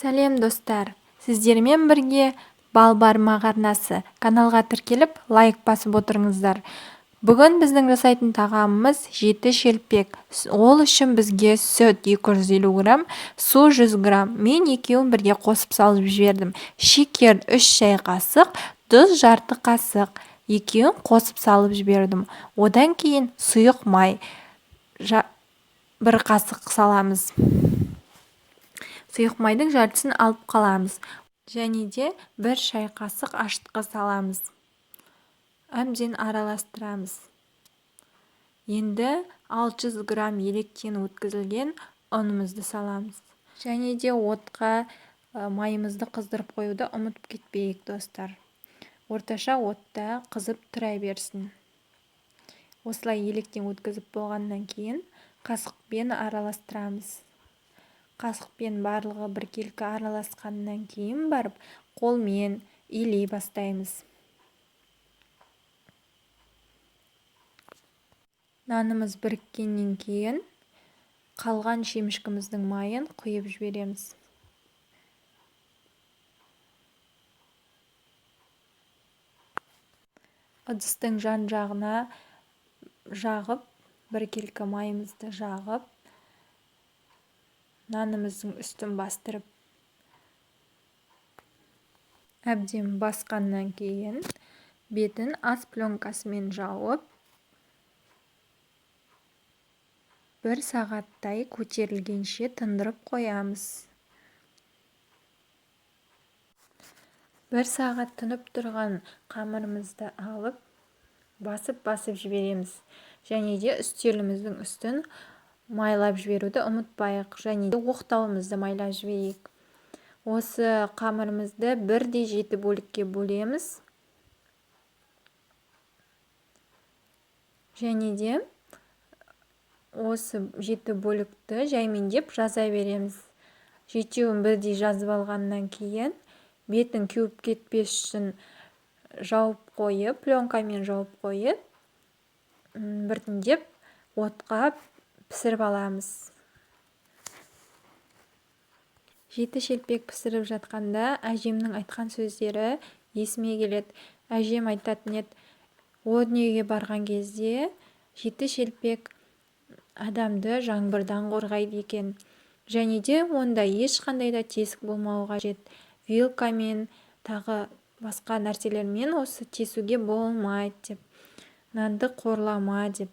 Сәлем достар, сіздермен бірге бал бармақ арнасы каналға тіркеліп лайк басып отырыңыздар. Бүгін біздің жасайтын тағамымыз жеті шелпек. Ол үшін бізге сүт 250 грамм, су 100 грамм. Мен екеуін бірге қосып салып жібердім. Шекер 3 шай қасық, тұз жарты қасық. Екеуін қосып салып жібердім. Одан кейін сұйық май 1 қасық саламыз. Сұйық майдың жартысын алып қаламыз. Және де 1 шай қасық ашытқы саламыз. Әбден араластырамыз. Енді 600 грамм електен өткізілген ұнымызды саламыз. Және де отқа майымызды қыздырып қоюды ұмытып кетпейік, достар. Орташа отта қызып тұра берсін. Осылай електен өткізіп болғаннан кейін қасықпен араластырамыз. Қасықпен барлығы біркелкі араласқаннан кейін барып, қолмен илей бастаймыз. Нанымыз біріккеннен кейін қалған шемішкіміздің майын құйып жібереміз. Ыдыстың жан жағына жағып, біркелкі майымызды жағып, нанымыздың үстін бастырып, әбден басқаннан кейін бетін ас пленкасымен жауып, 1 сағаттай көтерілгенше тындырып қоямыз. 1 сағат тынып тұрған қамырымызды алып, басып жібереміз. Және де үстеліміздің үстін майлап жіберуді ұмытпайық. Және де оқтауымызды майлап жіберейік. Осы қамырымызды 1/7 бөлікке бөлеміз. Және де осы 7 бөлікті жаймендеп жаза береміз. 7-уін бірдей жазып алғаннан кейін бетін кеуіп кетпес үшін жауып қойып, пленкамен жауып қойып, біртіндеп отқа пісіріп аламыз. 7 шелпек пісіріп жатқанда әжемнің айтқан сөздері есіме келеді. Әжем айтатын еді, о дүниеге барған кезде 7 шелпек адамды жаңбырдан қорғайды екен. Және де онда ешқандай да тесік болмауы қажет. Вилкамен, тағы басқа нәрселермен осы тесуге болмайды деп. Нанды қорлама деп.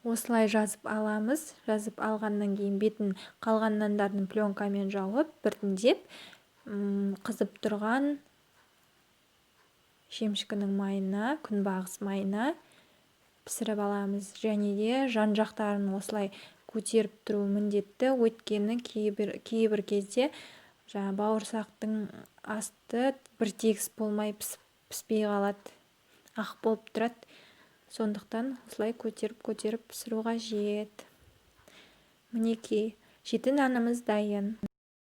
Осылай жазып аламыз. Жазып алғаннан кейін бетін қалған нандардың пленкамен жауып, біртіндеп қызып тұрған шемішкінің майына, күнбағыс майына пісіріп аламыз. Және де жан жақтарын осылай көтеріп тұру міндетті. Өйткені кейбір кезде бауырсақтың асты бір тегіс болмай піспей қалады. Ақ болып тұрады. Сондықтан осылай көтеріп пісіру қажет. Мінекей, 7 нанымыз дайын.